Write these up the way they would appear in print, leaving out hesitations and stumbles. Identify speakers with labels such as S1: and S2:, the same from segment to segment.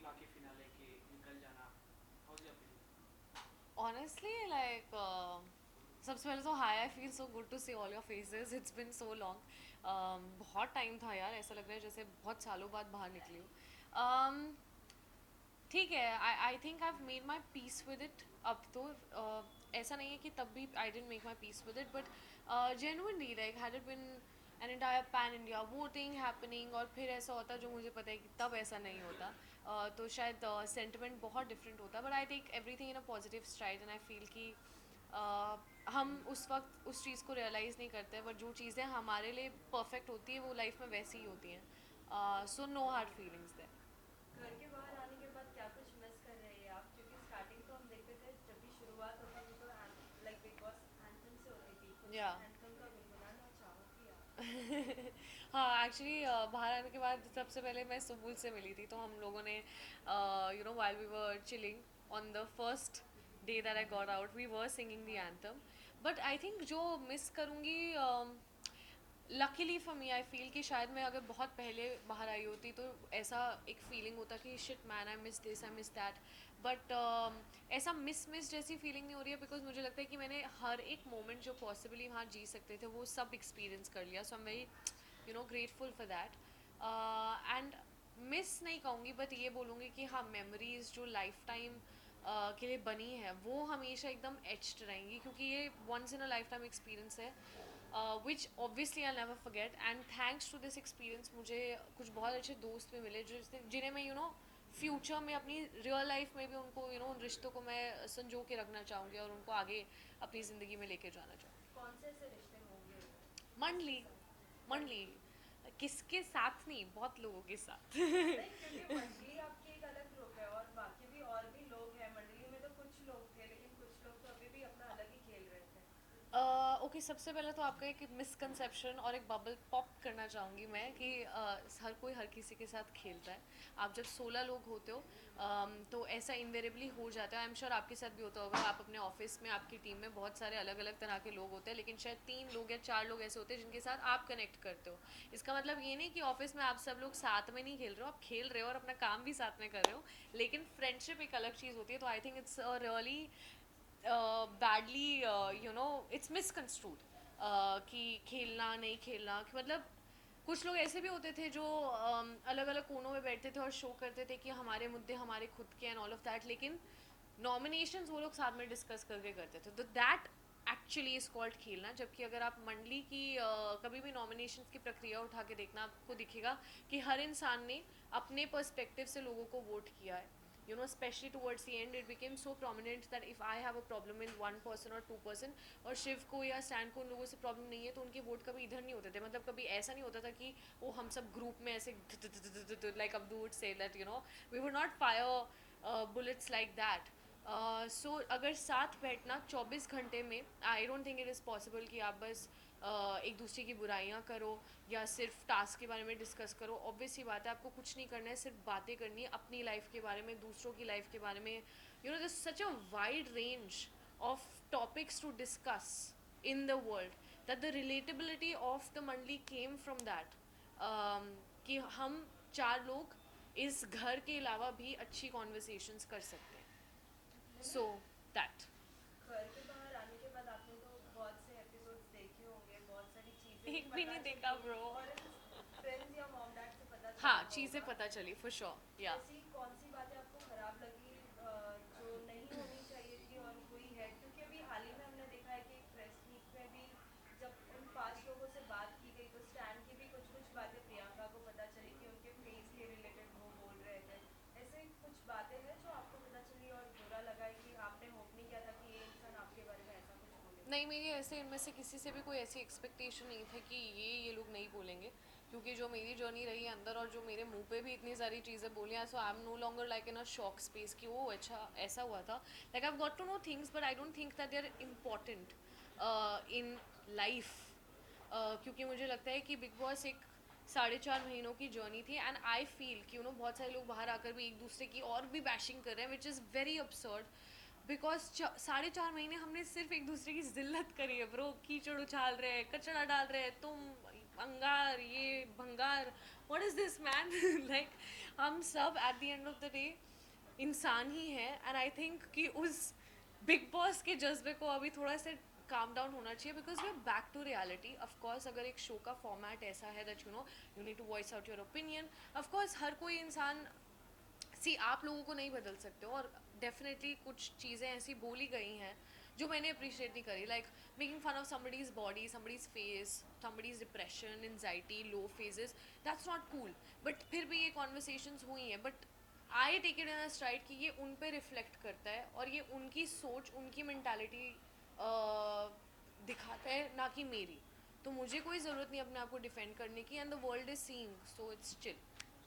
S1: लाके फिनाले के निकल जाना, how is your feeling?
S2: Honestly, like सबसे पहले तो hi, I feel so good to see all your faces, it's been so long. बहुत टाइम था यार, ऐसा लग रहा है जैसे बहुत सालों बाद बाहर निकली हूँ। ठीक है, I I think I have made my peace with it अब तो। ऐसा नहीं है कि तब भी I didn't make my peace with it, but genuinely like had it been an entire pan India voting happening और फिर ऐसा होता जो मुझे पता है कि तब ऐसा नहीं होता, तो शायद सेंटिमेंट बहुत डिफरेंट होता, but I take everything in a positive stride and I feel कि हम उस वक्त उस चीज़ को रियलाइज़ नहीं करते, बट जो चीज़ें हमारे लिए परफेक्ट होती है वो लाइफ में वैसी ही होती हैं। So no hard feelings there.
S3: घर के बाहर आने के बाद क्या कुछ मिस कर रहे हैं आप? क्योंकि स्टार्टिंग तो हम देखते थे, जब भी शुरुआत होती थी तो लाइक बिग बॉस एंथम से होती थी। कुछ
S2: या
S3: एंथम का गुनगुनाना चाहोगी आप?
S2: हाँ, एक्चुअली बाहर आने के बाद सबसे पहले मैं सुबुल से मिली थी, तो हम लोगों ने while we were chilling on the first day that I got out we were singing the anthem. But I think जो मिस करूँगी, luckily for me I feel कि शायद मैं अगर बहुत पहले बाहर आई होती तो ऐसा एक फीलिंग होता कि shit man, I miss this, I miss that. But ऐसा मिस मिस जैसी फीलिंग नहीं हो रही है, बिकॉज मुझे लगता है कि मैंने हर एक मोमेंट जो पॉसिबली वहाँ जी सकते थे वो सब एक्सपीरियंस कर लिया, so I am very grateful for that. And miss नहीं कहूँगी, बट ये बोलूँगी कि हाँ, मेमोरीज जो लाइफ टाइम के लिए बनी है वो हमेशा एकदम एच्ड रहेंगी, क्योंकि ये once in a lifetime experience है, which obviously I never forget. And thanks to this experience मुझे कुछ बहुत अच्छे दोस्त भी मिले जो जिन्हें मैं फ्यूचर में अपनी रियल लाइफ में भी उनको उन रिश्तों को मैं संजो के रखना चाहूँगी और उनको आगे अपनी ज़िंदगी में लेके जाना चाहूँगी।
S3: कौन से ऐसे रिश्ते होंगे वो? किसके
S2: मंडली,
S3: साथ
S2: मंडली,
S3: मंडली?
S2: किसके साथ नहीं, बहुत लोगों के साथ।
S3: नहीं, क्योंकि मंडली आपकी एक अलग ग्रुप है और बाकी भी और भी लोग हैं मंडली में। तो कुछ लोग थे, लेकिन कुछ लोग तो अभी भी अपना अलग ही खेल रहे थे।
S2: ओके, सबसे पहले तो आपका एक मिसकंसेप्शन और एक बबल पॉप करना चाहूँगी मैं कि हर कोई हर किसी के साथ खेलता है। आप जब 16 लोग होते हो, तो ऐसा इनवेरेबली हो जाता है। आई एम श्योर आपके साथ भी होता होगा, आप अपने ऑफिस में आपकी टीम में बहुत सारे अलग अलग तरह के लोग होते हैं, लेकिन शायद 3 लोग या 4 लोग ऐसे होते हैं जिनके साथ आप कनेक्ट करते हो। इसका मतलब ये नहीं कि ऑफिस में आप सब लोग साथ में नहीं खेल रहे हो, आप खेल रहे हो और अपना काम भी साथ में कर रहे हो, लेकिन फ्रेंडशिप एक अलग चीज़ होती है। तो I think it's really badly, it's misconstrued कि खेलना नहीं खेलना, कि मतलब कुछ लोग ऐसे भी होते थे जो अलग अलग कोनों में बैठते थे और शो करते थे कि हमारे मुद्दे हमारे खुद के एंड ऑल ऑफ दैट, लेकिन नॉमिनेशंस वो लोग साथ में डिस्कस करके करते थे, तो दैट एक्चुअली इज कॉल्ड खेलना। जबकि अगर आप मंडली की कभी भी नॉमिनेशंस की प्रक्रिया उठा के देखना, आपको दिखेगा कि हर इंसान ने अपने पर्सपेक्टिव से लोगों को वोट किया है। Especially towards the end, it became so prominent that if I have a problem in 1 person or 2 person, और शिव को या स्टैंड को उन लोगों से प्रॉब्लम नहीं है, तो उनके वोट कभी इधर नहीं होते थे। मतलब कभी ऐसा नहीं होता था कि वो हम सब ग्रुप में ऐसे लाइक अब्दू वुड से that we would not fire bullets like that. So अगर साथ बैठना 24 घंटे में, I don't think it is possible कि आप बस एक दूसरे की बुराइयां करो या सिर्फ टास्क के बारे में डिस्कस करो। ऑब्वियस ही बात है, आपको कुछ नहीं करना है, सिर्फ बातें करनी है अपनी लाइफ के बारे में, दूसरों की लाइफ के बारे में। This such a wide range of topics to discuss in the world, that the relatability of the मंडली came from that, कि हम 4 लोग इस घर के अलावा भी अच्छी कॉन्वर्सेशंस कर सकते हैं,
S3: नहीं,
S2: सो दैट।
S3: घर के बाहर आने के बाद आपने तो बहुत से एपिसोड्स देखे होंगे, बहुत सारी चीजें भी
S2: एक भी
S3: पता
S2: नहीं
S3: चली
S2: देखा ब्रो।
S3: होंगी और फ्रेंड्स या मॉम डैड से पता
S2: हाँ,
S3: चला
S2: चीज़ें
S3: होगा।
S2: पता चली फॉर श्योर या।
S3: ऐसी कौन सी बातें आपको खराब लगी, जो नहीं होनी चाहिए थी और हुई है? क्योंकि अभी हाल ही में हमने देखा है कि एक प्रेस मीट में भी जब उन 5 लोगों से बात की गई तो स्टैन की भी कुछ कुछ बातें प्रियंका को पता चली कि उनके फेस के रिलेटेड वो बोल रहे थे। ऐसे कुछ बातें हैं जो आपको पता चली और बुरा लगा है कि आपने होप नहीं किया था कि ये इंसान आपके बारे में ऐसा कुछ बोलेगा?
S2: नहीं, मेरी ऐसे इनमें से किसी से भी कोई ऐसी एक्सपेक्टेशन नहीं था कि ये लोग नहीं बोलेंगे, क्योंकि जो मेरी जर्नी रही है अंदर और जो मेरे मुंह पे भी इतनी सारी चीज़ें बोली हैं, so I am no longer like in a shock space कि वो अच्छा ऐसा हुआ था। Like I got to know things, but I don't think that they are important in life. क्योंकि मुझे लगता है कि बिग बॉस एक 4.5 महीनों की जर्नी थी, एंड आई फील कि बहुत सारे लोग बाहर आकर भी एक दूसरे की और भी बैशिंग कर रहे हैं, which is very absurd, because 4.5 महीने हमने सिर्फ एक दूसरे की जिल्लत करी है ब्रो। कीचड़ उछाल रहे हैं, कचरा डाल रहे हैं, तुम अंगार, ये भंगार, what is this man like हम सब at the end of the day इंसान ही है एंड आई थिंक कि उस बिग बॉस के जज्बे को अभी थोड़ा सा काम डाउन होना चाहिए because we are back to reality. Of course अगर एक शो का फॉर्मेट ऐसा है that you need to voice out your opinion. Of course हर कोई इंसान सी आप लोगों को नहीं बदल सकते हो और डेफिनेटली कुछ चीज़ें ऐसी बोली गई हैं जो मैंने अप्रिशिएट नहीं करी like making fun of somebody's body somebody's face somebody's depression anxiety low phases that's not cool. But फिर भी ये कॉन्वर्सेशंस हुई हैं but I take it in a stride कि ये उन पे रिफ्लेक्ट करता है और ये उनकी सोच उनकी मैंटालिटी दिखाता है ना कि मेरी. तो मुझे कोई ज़रूरत नहीं अपने आप को डिफेंड करने की and the world is seeing so it's chill.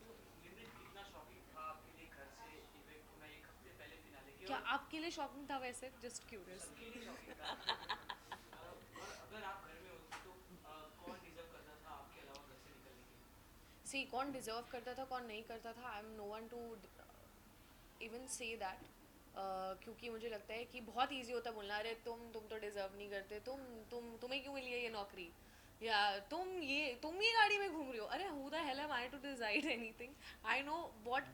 S1: तो लिमरिक कितना शॉकिंग था आपके लिए घर से इफेक्ट होना एक हफ्ते पहले फिनाले के?
S2: क्या
S1: और
S2: आपके लिए शॉकिंग था वैसे जस्ट क्यूरियस.
S1: सबके लिए शॉकिंग था। और अगर आप घर में होते तो कौन डिजर्व करता था आपके अलावा घर से निकलने के लिए?
S2: सी कौन डिजर्व करता था कौन नहीं करता था I am no one to even say that क्योंकि मुझे लगता है कि बहुत ईजी होता है बोलना अरे तुम तो डिजर्व नहीं करते तुम्हें क्यों मिली है ये नौकरी या तुम ये गाड़ी में घूम रही हो. अरे who the hell am I to decide anything. I know what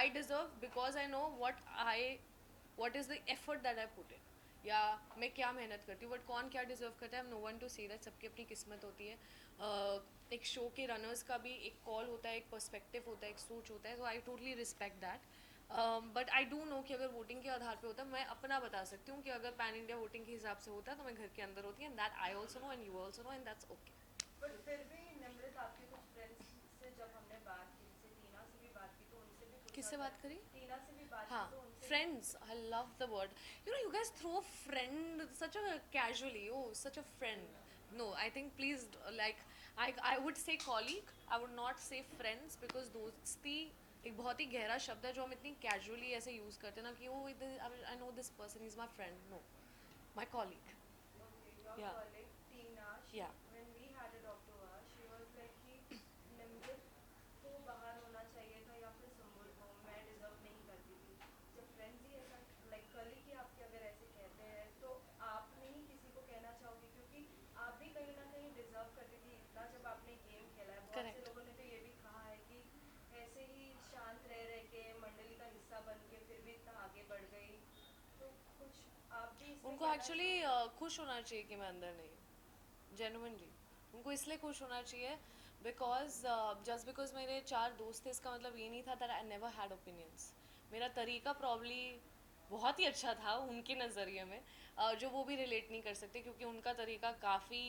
S2: I deserve because I know what is the effort that I put in या मैं क्या मेहनत करती हूँ. बट कौन क्या डिजर्व करता है I am no one to see that. सबकी अपनी किस्मत होती है. एक शो के रनर्स का भी एक कॉल होता है एक पर्सपेक्टिव होता है एक सोच होता है. So I totally respect that. But I do know कि अगर वोटिंग के आधार पे होता मैं अपना बता सकती हूँ कि अगर पैन इंडिया वोटिंग के हिसाब से होता तो मैं घर के अंदर होती and that I also know and you also know and that's okay.
S3: But फिर भी निमृत आपके कुछ फ्रेंड्स से जब हमने बात की जैसे टीना से भी बात की तो उनसे भी पूछा
S2: किससे
S3: था-
S2: बात करी?
S3: टीना से भी बात
S2: हाँ
S3: की तो उनसे
S2: friends I love the word. You guys throw friend such a casually. Oh, such a friend. No, I think please like I would say colleague. I would not say friends because दोस्ती एक बहुत ही गहरा शब्द है जो हम इतनी casually ऐसे यूज़ करते हैं ना कि वो I know this person is my friend. Know my colleague.
S3: Okay, your
S2: Yeah.
S3: colleague Tina,
S2: Yeah.
S3: when we had a talk to her, she was like कि निमृत को बाहर होना चाहिए था या फिर संबुल को मैं डिजर्व नहीं करती थी. जब फ्रेंड्स ही ऐसा लाइक कलीग ही आपके अगर ऐसे कहते हैं तो आप नहीं किसी को कहना चाहोगे क्योंकि आप भी कहीं ना कहीं डिजर्व करती थी इतना जब आपने गेम खेला है. बहुत से
S2: Correct.
S3: लोगों ने तो ये भी कहा है कि ऐसे ही शांत रह के मंडली का हिस्सा बन के फिर भी इतना आगे बढ़ गई. तो कुछ आप भी इसमें
S2: उनको
S3: कहना
S2: एक्चुअली
S3: चाहोगे?
S2: खुश होना चाहिए कि मैं अंदर नहीं. जेनुइनली उनको इसलिए खुश होना चाहिए बिकॉज जस्ट बिकॉज मेरे 4 दोस्त थे इसका मतलब ये नहीं था that I never had opinions. मेरा तरीका प्रॉब्ली बहुत ही अच्छा था उनके नज़रिए में जो वो भी रिलेट नहीं कर सकते क्योंकि उनका तरीका काफ़ी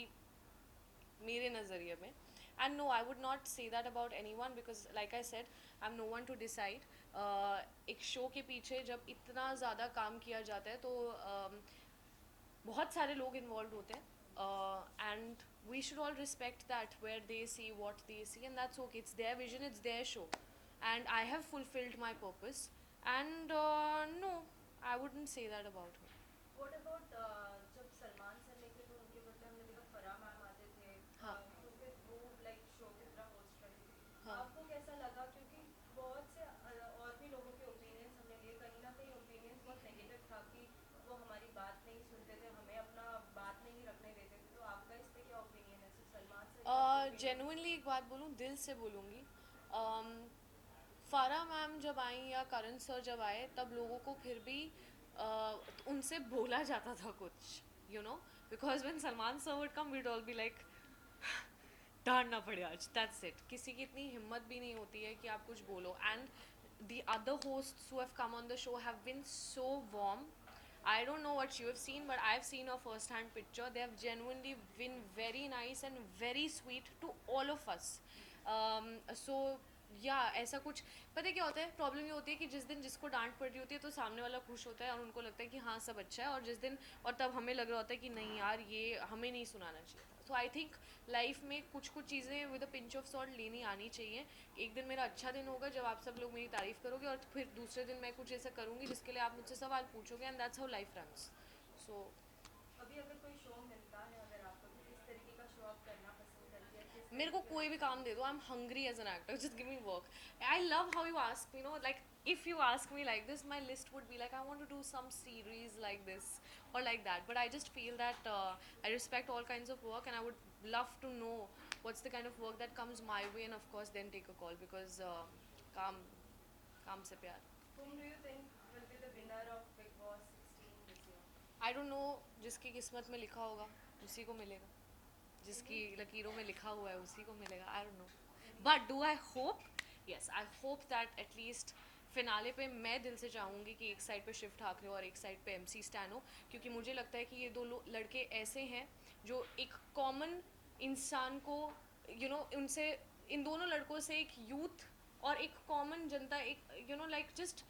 S2: मेरे नज़रिए में. And no I would not say that about any one because like I said I am no one to decide. एक शो के पीछे जब इतना ज़्यादा काम किया जाता है तो बहुत सारे लोग इन्वॉल्व होते हैं and we should all respect that where they see what they see and that's okay. It's their vision it's their show and I have fulfilled my purpose and no I wouldn't say that about her.
S3: What about जब Salman sir नहीं थे तो उनके बदले हमने देखा Farah ma'am आते थे.
S2: हाँ.
S3: तो फिर वो लाइक शो की तरह होस्ट करती थी.
S2: हाँ.
S3: आपको कैसा लगा क्योंकि बहुत से और भी लोगों के ओपिनियंस हमने लिए कहीं ना कहीं ओपिनियंस बहुत नेगेटिव था कि वो हमारी बात नहीं सुनते थे हमें अपना बात नहीं रखने देते थे. तो आपका इस पे क्या ओपिनियन है सिर्फ सलमान सर या आपका opinion?
S2: जेनुइनली एक बात बोलूँ दिल से बोलूँगी. फारा मैम जब आई या करण सर जब आए तब लोगों को फिर भी उनसे बोला जाता था कुछ you know because when Salman sir would come we'd all be like डांटना पड़े आज दैट्स इट. किसी की इतनी हिम्मत भी नहीं होती है कि आप कुछ बोलो and the other hosts who have come on the show have been so warm. I don't know what you have seen, but I've seen a first-hand picture. They have genuinely been very nice and very sweet to all of us. So yeah, ऐसा कुछ पता है क्या होता है. Problem ये होती है कि जिस दिन जिसको डांट पड़ रही होती है तो सामने वाला खुश होता है और उनको लगता है कि हाँ सब अच्छा है और जिस दिन और तब हमें लग रहा होता है कि नहीं यार ये हमें नहीं सुनाना चाहिए था. सो आई थिंक लाइफ में कुछ कुछ चीज़ें with a pinch of salt लेनी आनी चाहिए. एक दिन मेरा अच्छा दिन होगा जब आप सब लोग मेरी तारीफ़ करोगे और फिर दूसरे दिन मैं कुछ ऐसा करूँगी जिसके लिए आप मुझसे सवाल पूछोगे and that's how life runs. So
S3: अभी अगर कोई शो मिलता है अगर आपको तो किस तरीके का शो आप करना पसंद करती है किस
S2: मेरे को
S3: तरीके-
S2: कोई भी काम दे दो I am hungry as an actor just give me work. I love how you ask you know like if you ask me like this my list would be like I want to do some series like this or like that but I just feel that I respect all kinds of work and I would love to know what's the kind of work that comes my way, and of course then take a call, because काम से प्यार.
S3: Whom do you think will be the winner of Big Boss 16 this year?
S2: I don't know, जिसकी किस्मत में लिखा होगा उसी को मिलेगा, जिसकी लकीरों में लिखा हुआ है उसी को मिलेगा. I don't know, but do I hope? Yes, I hope that at least finale पे मैं दिल से चाहूँगी कि एक साइड पे शिव ठाकरे और एक साइड पे MC स्टैन हो, क्योंकि मुझे लगता है कि ये दो लड़के ऐसे हैं जो एक कॉमन इंसान को उनसे, इन दोनों लड़कों से एक यूथ और एक कॉमन जनता, एक like just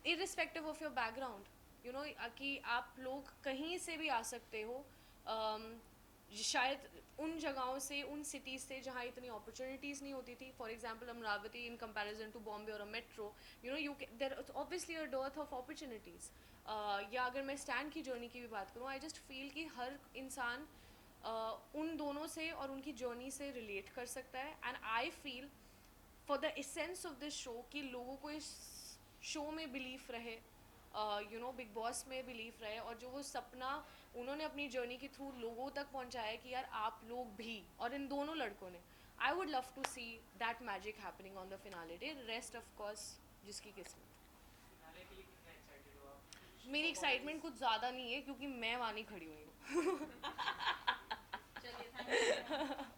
S2: irrespective of your background, कि आप लोग कहीं से भी आ सकते हो, शायद उन जगहों से, उन सिटीज़ से जहाँ इतनी अपॉर्चुनिटीज़ नहीं होती थी. For example Amravati in comparison to Bombay और a metro, you there obviously a dearth of opportunities. या अगर मैं स्टैंड की जर्नी की भी बात करूँ, आई जस्ट फील कि हर इंसान उन दोनों से और उनकी जर्नी से रिलेट कर सकता है. And I feel for the essence of this show कि लोगों को इस शो में बिलीफ रहे, बिग बॉस में बिलीफ रहे, और जो वो सपना उन्होंने अपनी जर्नी के थ्रू लोगों तक पहुंचाया कि यार आप लोग भी, और इन दोनों लड़कों ने, I would love to see that magic happening on the finale day. Rest of course जिसकी किस्मत.
S1: फिनाले के लिए कितना एक्साइटेड हो आप?
S2: मेरी एक्साइटमेंट कुछ ज़्यादा नहीं है क्योंकि मैं वहाँ नहीं खड़ी हुई हूँ.
S3: चलिए, thank you.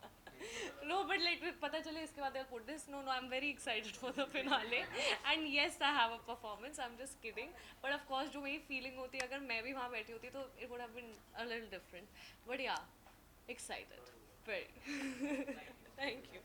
S2: No, but like पता चले इसके बाद I'll put this. No, I'm very excited for the finale. And yes, I have a performance. I'm just kidding. But of course, जो मेरी feeling होती है, अगर मैं भी वहाँ बैठी होती तो it would have been a little different. But yeah, excited. Very. Thank you.